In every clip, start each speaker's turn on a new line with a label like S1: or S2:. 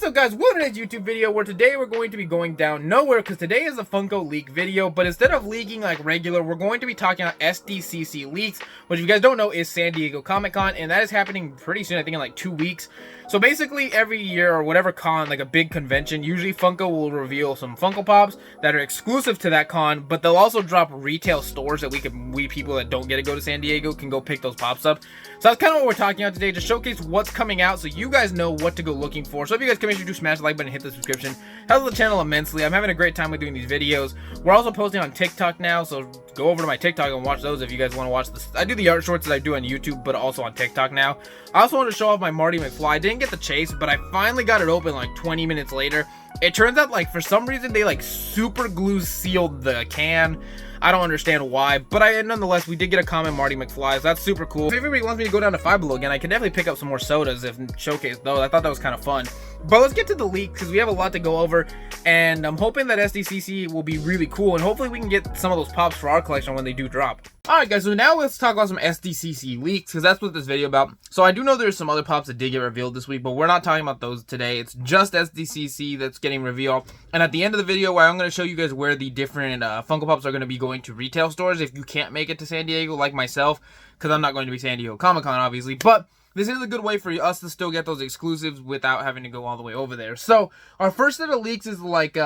S1: What's up, guys? Welcome to this YouTube video where today we're going to be going down nowhere because today is a Funko leak video, but instead of leaking like regular, we're going to be talking about Sdcc leaks, which if you guys don't know is San Diego Comic-Con, and that is happening pretty soon, I think in like 2 weeks. So basically every year or whatever con, like a big convention, usually Funko will reveal some Funko Pops that are exclusive to that con, but they'll also drop retail stores that we people that don't get to go to San Diego can go pick those Pops up. So that's kind of what we're talking about today, to showcase what's coming out so you guys know what to go looking for. So if you guys can make sure to smash the like button and hit the subscription, helps the channel immensely. I'm having a great time with doing these videos. We're also posting on TikTok now, so go over to my TikTok and watch those if you guys want to watch this. I do the art shorts that I do on YouTube, but also on TikTok now. I also want to show off my Marty McFly. I didn't get the chase, but I finally got it open like 20 minutes later. It turns out like for some reason they like super glue sealed the can. I don't understand why, but nonetheless, we did get a common Marty McFly, so that's super cool. If everybody wants me to go down to Five Below again, I can definitely pick up some more sodas if showcased those. I thought that was kind of fun. But let's get to the leak because we have a lot to go over, and I'm hoping that Sdcc will be really cool, and hopefully we can get some of those pops for our collection when they do drop. Alright guys, so now let's talk about some Sdcc leaks, because that's what this video about. So I do know there's some other pops that did get revealed this week, but we're not talking about those today. It's just Sdcc that's getting revealed. And at the end of the video, I'm going to show you guys where the different Funko Pops are going to be going to retail stores if you can't make it to San Diego, like myself, because I'm not going to be San Diego Comic-Con, obviously. But this is a good way for us to still get those exclusives without having to go all the way over there. So our first set of leaks is like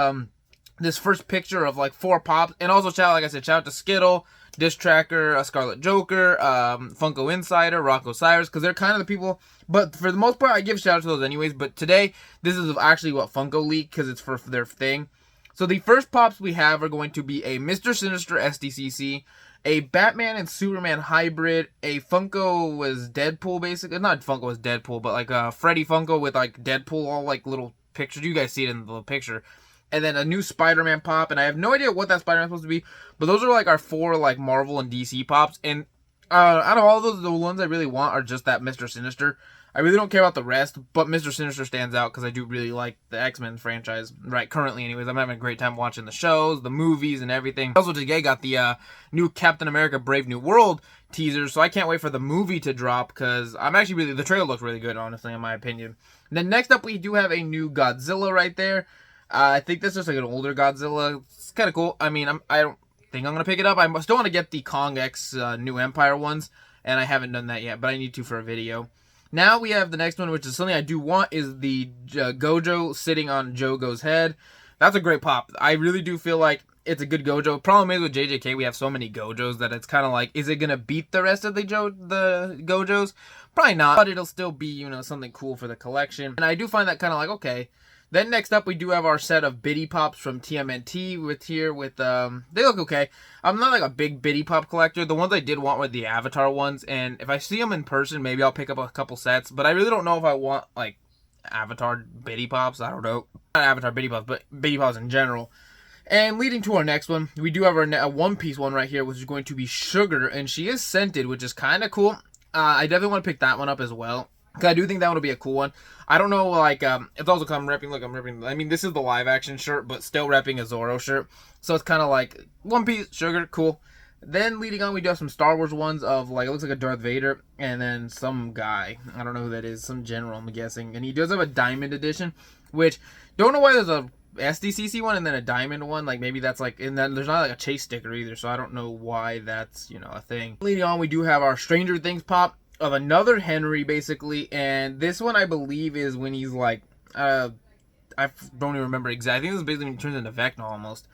S1: this first picture of like 4 pops. And also, like I said, shout out to Skittle, Dish Tracker, Scarlet Joker, Funko Insider, Rocco Cyrus, because they're kind of the people. But for the most part, I give shout out to those anyways. But today, this is actually what Funko leaked because it's for their thing. So the first pops we have are going to be a Mr. Sinister Sdcc, a Batman and Superman hybrid, a Funko was Deadpool, basically. Not Funko was Deadpool, but like a Freddy Funko with like Deadpool, all like little pictures. You guys see it in the little picture. And then a new Spider-Man pop, and I have no idea what that Spider-Man is supposed to be, but those are like our 4 like Marvel and DC pops. And out of all of those, the ones I really want are just that Mr. Sinister. I really don't care about the rest, but Mr. Sinister stands out because I do really like the X-Men franchise, right, currently anyways. I'm having a great time watching the shows, the movies, and everything. Also today got the new Captain America Brave New World teaser, so I can't wait for the movie to drop because I'm actually the trailer looks really good, honestly, in my opinion. And then next up, we do have a new Godzilla right there. I think this is like an older Godzilla. It's kind of cool. I mean, I don't think I'm going to pick it up. I still want to get the Kong X New Empire ones, and I haven't done that yet, but I need to for a video. Now we have the next one, which is something I do want, is the Gojo sitting on Jogo's head. That's a great pop. I really do feel like it's a good Gojo. Problem is with JJK, we have so many Gojos that it's kind of like, is it going to beat the rest of the Gojos? Probably not, but it'll still be, you know, something cool for the collection. And I do find that kind of like, okay. Then next up, we do have our set of Biddy Pops from TMNT they look okay. I'm not like a big Biddy Pop collector. The ones I did want were the Avatar ones, and if I see them in person, maybe I'll pick up a couple sets, but I really don't know if I want like Avatar Biddy Pops. I don't know. Not Avatar Biddy Pops, but Biddy Pops in general. And leading to our next one, we do have a One Piece one right here, which is going to be Sugar, and she is scented, which is kind of cool. I definitely want to pick that one up as well, because I do think that one will be a cool one. I don't know, like, it's also I'm repping, I mean, this is the live action shirt, but still repping a Zoro shirt. So it's kind of like One Piece, Sugar, cool. Then leading on, we do have some Star Wars ones of, like, it looks like a Darth Vader, and then some guy. I don't know who that is, some general, I'm guessing. And he does have a Diamond Edition, which, don't know why there's a Sdcc one and then a Diamond one. Like, maybe that's like, and then there's not like a chase sticker either, so I don't know why that's, you know, a thing. Leading on, we do have our Stranger Things pop of another Henry, basically, and this one I believe is when he's like, I don't even remember exactly. I think this is basically when he turns into Vecna almost.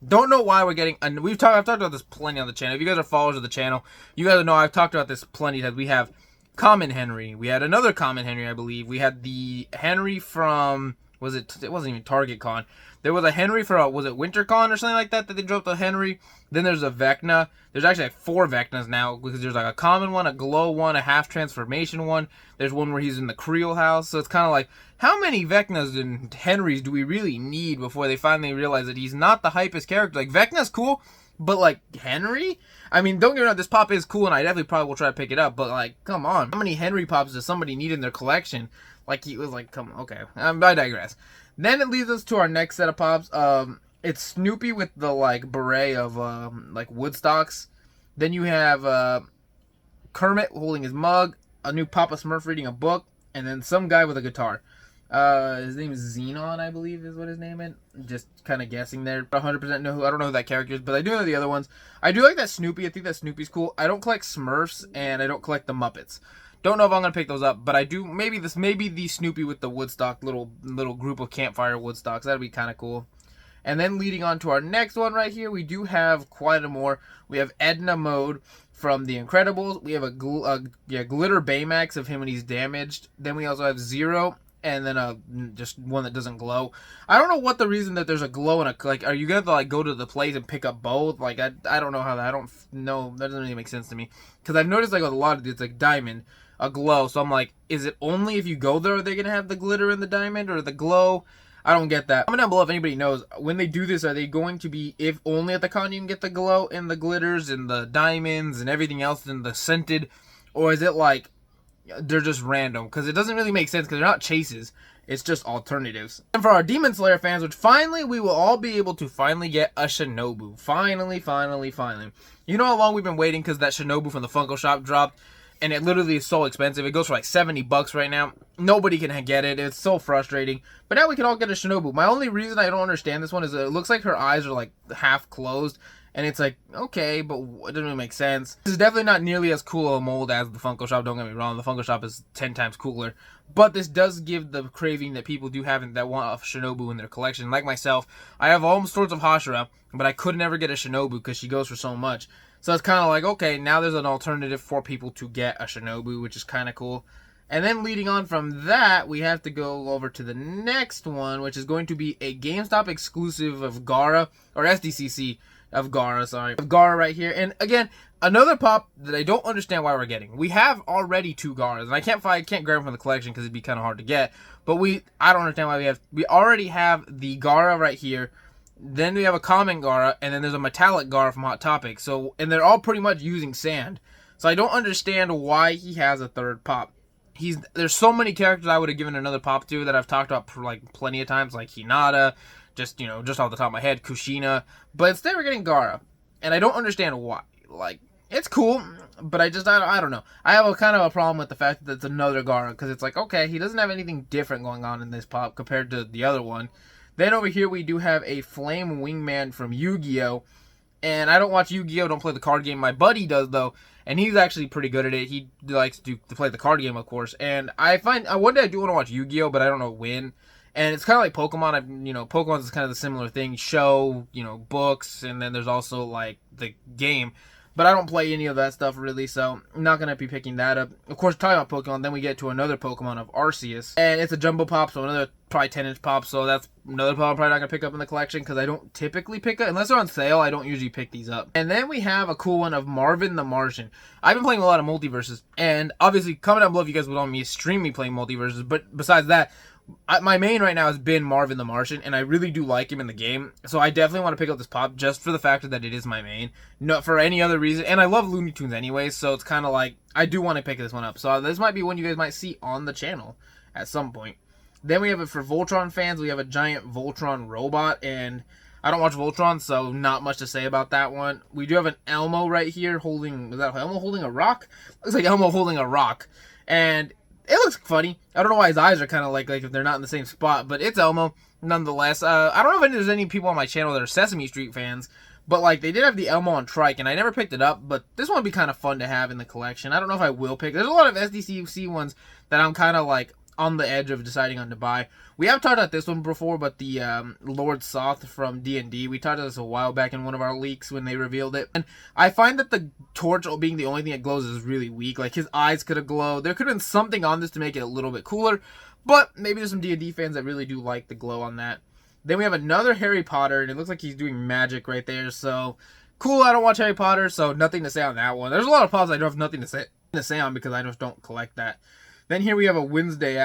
S1: Don't know why we're getting, and I've talked about this plenty on the channel. If you guys are followers of the channel, you guys know I've talked about this plenty, that we have Common Henry. We had another Common Henry, I believe. We had the Henry from, it wasn't even Target Con. There was a Henry for, was it WinterCon or something like that they dropped a Henry? Then there's a Vecna. There's actually like 4 Vecnas now, because there's like a common one, a glow one, a half transformation one. There's one where he's in the Creel house. So it's kind of like, how many Vecnas and Henrys do we really need before they finally realize that he's not the hypest character? Like, Vecna's cool, but like, Henry? I mean, don't get me wrong, this pop is cool, and I definitely probably will try to pick it up, but like, come on. How many Henry pops does somebody need in their collection? Like, he was like, come on, okay. I digress. Then it leads us to our next set of pops. It's Snoopy with the, like, beret of, like, Woodstocks. Then you have, Kermit holding his mug, a new Papa Smurf reading a book, and then some guy with a guitar. His name is Xenon, I believe is what his name is. Just kind of guessing there. 100% know who. I don't know who that character is, but I do know the other ones. I do like that Snoopy. I think that Snoopy's cool. I don't collect Smurfs, and I don't collect the Muppets. Don't know if I'm gonna pick those up, but I do. Maybe the Snoopy with the Woodstock little group of campfire Woodstocks. That'd be kind of cool. And then leading on to our next one right here, we do have quite a more. We have Edna Mode from The Incredibles. We have a glitter Baymax of him when he's damaged. Then we also have Zero, and then just one that doesn't glow. I don't know what the reason that there's a glow and a, like, are you gonna like go to the place and pick up both? Like, I don't know how that. I don't know. That doesn't really make sense to me, because I've noticed like with a lot of it's like diamond, a glow. So I'm like, is it only if you go there are they gonna have the glitter and the diamond, or the glow? I don't get that. Comment down below if anybody knows. When they do this, are they going to be, if only at the con you can get the glow and the glitters and the diamonds and everything else and the scented? Or is it like, they're just random? Because it doesn't really make sense, because they're not chases. It's just alternatives. And for our Demon Slayer fans, which finally we will all be able to finally get a Shinobu. Finally. You know how long we've been waiting, because that Shinobu from the Funko shop dropped? And it literally is so expensive. It goes for like $70 right now. Nobody can get it. It's so frustrating. But now we can all get a Shinobu. My only reason I don't understand this one is that it looks like her eyes are like half closed. And it's like, okay, but it doesn't really make sense. This is definitely not nearly as cool a mold as the Funko shop. Don't get me wrong. The Funko shop is 10 times cooler. But this does give the craving that people do have that want a Shinobu in their collection. Like myself, I have all sorts of Hashira, but I could never get a Shinobu because she goes for so much. So it's kind of like, okay, now there's an alternative for people to get a Shinobu, which is kind of cool. And then leading on from that, we have to go over to the next one, which is going to be a GameStop exclusive of Gaara, or Sdcc of Gaara, sorry. Of Gaara right here. And again, another pop that I don't understand why we're getting. We have already 2 Gaaras, and I can't grab them from the collection because it'd be kind of hard to get. But I don't understand why we already have the Gaara right here. Then we have a common Gaara, and then there's a metallic Gaara from Hot Topic. So, and they're all pretty much using sand. So I don't understand why he has a 3rd pop. There's so many characters I would have given another pop to that I've talked about for like plenty of times, like Hinata, just off the top of my head, Kushina. But instead we're getting Gaara, and I don't understand why. Like, it's cool, but I don't know. I have a kind of a problem with the fact that it's another Gaara, because it's like, okay, he doesn't have anything different going on in this pop compared to the other one. Then over here we do have a Flame Wingman from Yu-Gi-Oh! And I don't watch Yu-Gi-Oh! Don't play the card game. My buddy does, though, and he's actually pretty good at it. He likes to play the card game, of course. And I find, one day I do want to watch Yu-Gi-Oh!, but I don't know when. And it's kind of like Pokemon. Pokemon is kind of the similar thing. Show, books, and then there's also, like, the game. But I don't play any of that stuff, really, so I'm not going to be picking that up. Of course, talking about Pokemon, then we get to another Pokemon of Arceus. And it's a Jumbo Pop, so another probably 10-inch pop, so that's another pop I'm probably not going to pick up in the collection, because I don't typically pick it. Unless they're on sale, I don't usually pick these up. And then we have a cool one of Marvin the Martian. I've been playing a lot of multiverses, and obviously, comment down below if you guys would want me to stream me playing multiverses, but besides that, my main right now has been Marvin the Martian, and I really do like him in the game, so I definitely want to pick up this pop just for the fact that it is my main, not for any other reason. And I love Looney Tunes anyway, so it's kind of like I do want to pick this one up. So this might be one you guys might see on the channel at some point. Then we have it for Voltron fans. We have a giant Voltron robot, and I don't watch Voltron, so not much to say about that one. We do have an Elmo right here holding, is that Elmo holding a rock? Looks like Elmo holding a rock, and it looks funny. I don't know why his eyes are kind of like if they're not in the same spot, but it's Elmo nonetheless. I don't know if there's any people on my channel that are Sesame Street fans, but like they did have the Elmo on Trike, and I never picked it up, but this one would be kind of fun to have in the collection. I don't know if I will pick. There's a lot of Sdcc ones that I'm kind of like on the edge of deciding on to buy. We have talked about this one before, but the Lord Soth from D&D, we talked about this a while back in one of our leaks when they revealed it. And I find that the torch being the only thing that glows is really weak. Like, his eyes could have glowed. There could have been something on this to make it a little bit cooler, but maybe there's some D&D fans that really do like the glow on that. Then we have another Harry Potter, and it looks like he's doing magic right there, so cool. I don't watch Harry Potter, so nothing to say on that one. There's a lot of pops I don't have nothing to say on because I just don't collect that. Then here we have a Wednesday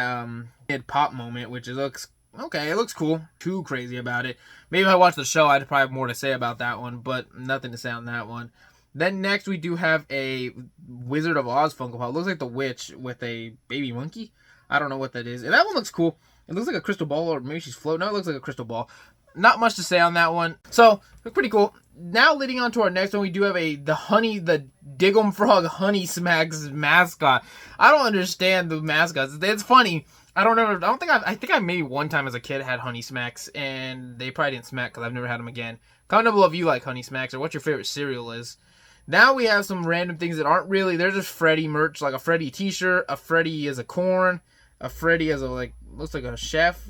S1: mid pop moment, which looks okay. It looks cool. Too crazy about it. Maybe if I watched the show, I'd probably have more to say about that one, but nothing to say on that one. Then next we do have a Wizard of Oz Funko Pop. It looks like the witch with a baby monkey. I don't know what that is. And that one looks cool. It looks like a crystal ball, or maybe she's floating. No, it looks like a crystal ball. Not much to say on that one. So, it's pretty cool. Now, leading on to our next one, we do have the Diggum Frog Honey Smacks mascot. I don't understand the mascots. It's funny. I think I maybe one time as a kid had Honey Smacks, and they probably didn't smack because I've never had them again. Comment down below if you like Honey Smacks or what your favorite cereal is. Now we have some random things that aren't really, they're just Freddy merch, like a Freddy t-shirt, a Freddy as a corn, a Freddy as a, like, looks like a chef,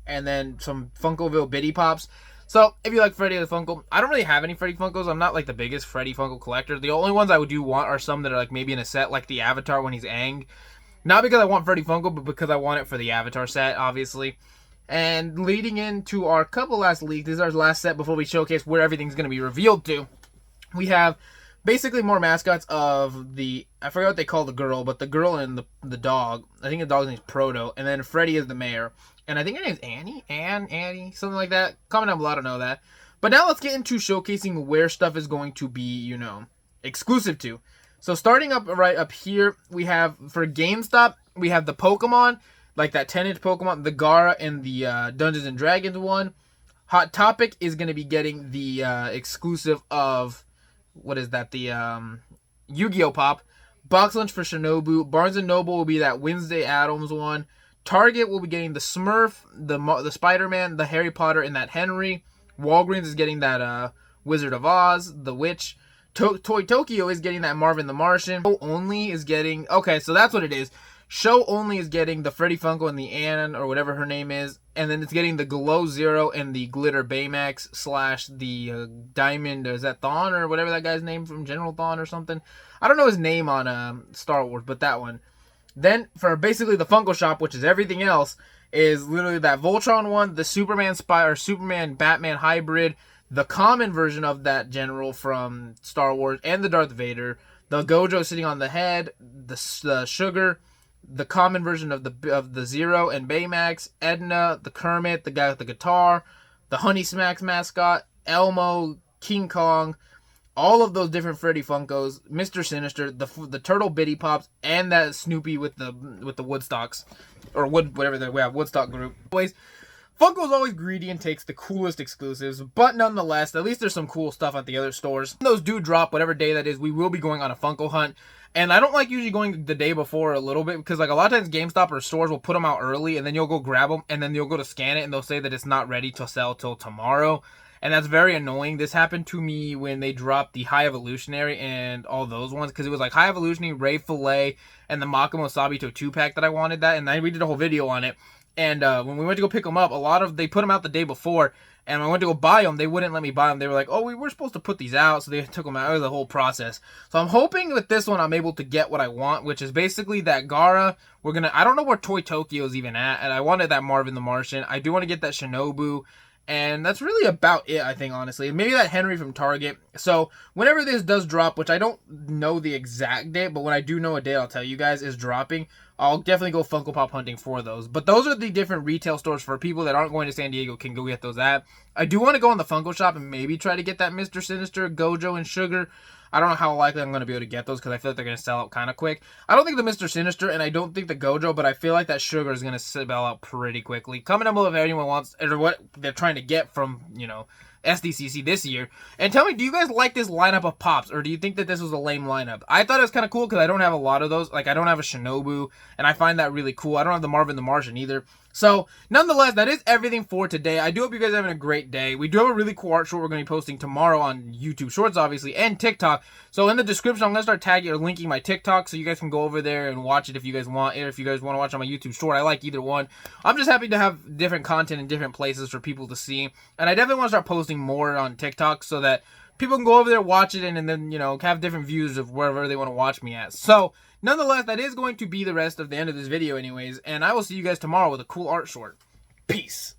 S1: and then some Funkoville Bitty Pops. So, if you like Freddy the Funko, I don't really have any Freddy Funkos. I'm not, like, the biggest Freddy Funko collector. The only ones I do want are some that are, like, maybe in a set, like the Avatar when he's Aang. Not because I want Freddy Funko, but because I want it for the Avatar set, obviously. And leading into our couple last leaks, this is our last set before we showcase where everything's going to be revealed to. We have basically more mascots of the, I forgot what they call the girl, but the girl and the dog. I think the dog's name's Proto. And then Freddy is the mayor. And I think her name's Annie, something like that. Comment down below, I don't know that. But now let's get into showcasing where stuff is going to be, you know, exclusive to. So starting up right up here, we have, for GameStop, we have the Pokemon, like that 10-inch Pokemon, the Gara and the Dungeons and Dragons one. Hot Topic is going to be getting the exclusive of, what is that, the Yu-Gi-Oh! Pop. Box Lunch for Shinobu. Barnes & Noble will be that Wednesday Addams one. Target will be getting the Smurf, the Spider-Man, the Harry Potter, and that Henry. Walgreens is getting that Wizard of Oz, the Witch. Toy Tokyo is getting that Marvin the Martian. Show Only is getting, okay, so that's what it is. Show Only is getting the Freddy Funko and the Ann, or whatever her name is. And then it's getting the Glow Zero and the Glitter Baymax / the Diamond, is that Thawne, or whatever that guy's name from, General Thawne or something. I don't know his name on Star Wars, but that one. Then, for basically the Funko Shop, which is everything else, is literally that Voltron one, the Superman Batman hybrid, the common version of that general from Star Wars, and the Darth Vader, the Gojo sitting on the head, the Sugar, the common version of the Zero and Baymax, Edna, the Kermit, the guy with the guitar, the Honey Smacks mascot, Elmo, King Kong, all of those different Freddy Funkos, Mr. Sinister, the Turtle Bitty Pops, and that Snoopy with the Woodstocks, or whatever we have, Woodstock group. Anyways, Funko's always greedy and takes the coolest exclusives, but nonetheless, at least there's some cool stuff at the other stores. When those do drop, whatever day that is, we will be going on a Funko hunt. And I don't like usually going the day before a little bit, because like a lot of times GameStop or stores will put them out early, and then you'll go grab them, and then you'll go to scan it, and they'll say that it's not ready to sell till tomorrow. And that's very annoying. This happened to me when they dropped the High Evolutionary and all those ones, because it was like High Evolutionary, Ray Filet, and the Makamo Sabito 2-pack that I wanted that, and we did a whole video on it. And when we went to go pick them up, they put them out the day before, and when I went to go buy them, they wouldn't let me buy them. They were like, oh, we were supposed to put these out, so they took them out. It was the whole process. So I'm hoping with this one, I'm able to get what I want, which is basically that Gara. I don't know where Toy Tokyo is even at, and I wanted that Marvin the Martian. I do want to get that Shinobu. And that's really about it, I think, honestly. Maybe that Henry from Target. So, whenever this does drop, which I don't know the exact date, but when I do know a date, I'll tell you guys, is dropping, I'll definitely go Funko Pop hunting for those. But those are the different retail stores for people that aren't going to San Diego can go get those at. I do want to go on the Funko Shop and maybe try to get that Mr. Sinister, Gojo, and Sugar. I don't know how likely I'm going to be able to get those because I feel like they're going to sell out kind of quick. I don't think the Mr. Sinister and I don't think the Gojo, but I feel like that Sugar is going to sell out pretty quickly. Comment down below if anyone wants, or what they're trying to get from, you know, Sdcc this year. And tell me, do you guys like this lineup of Pops, or do you think that this was a lame lineup? I thought it was kind of cool because I don't have a lot of those. Like, I don't have a Shinobu, and I find that really cool. I don't have the Marvin the Martian either. So, nonetheless, that is everything for today. I do hope you guys are having a great day. We do have a really cool art short we're going to be posting tomorrow on YouTube Shorts, obviously, and TikTok. So, in the description, I'm going to start tagging or linking my TikTok so you guys can go over there and watch it if you guys want. Or if you guys want to watch on my YouTube Short, I like either one. I'm just happy to have different content in different places for people to see. And I definitely want to start posting more on TikTok so that people can go over there, watch it, and then, you know, have different views of wherever they want to watch me at. So, nonetheless, that is going to be the rest of the end of this video anyways, and I will see you guys tomorrow with a cool art short. Peace.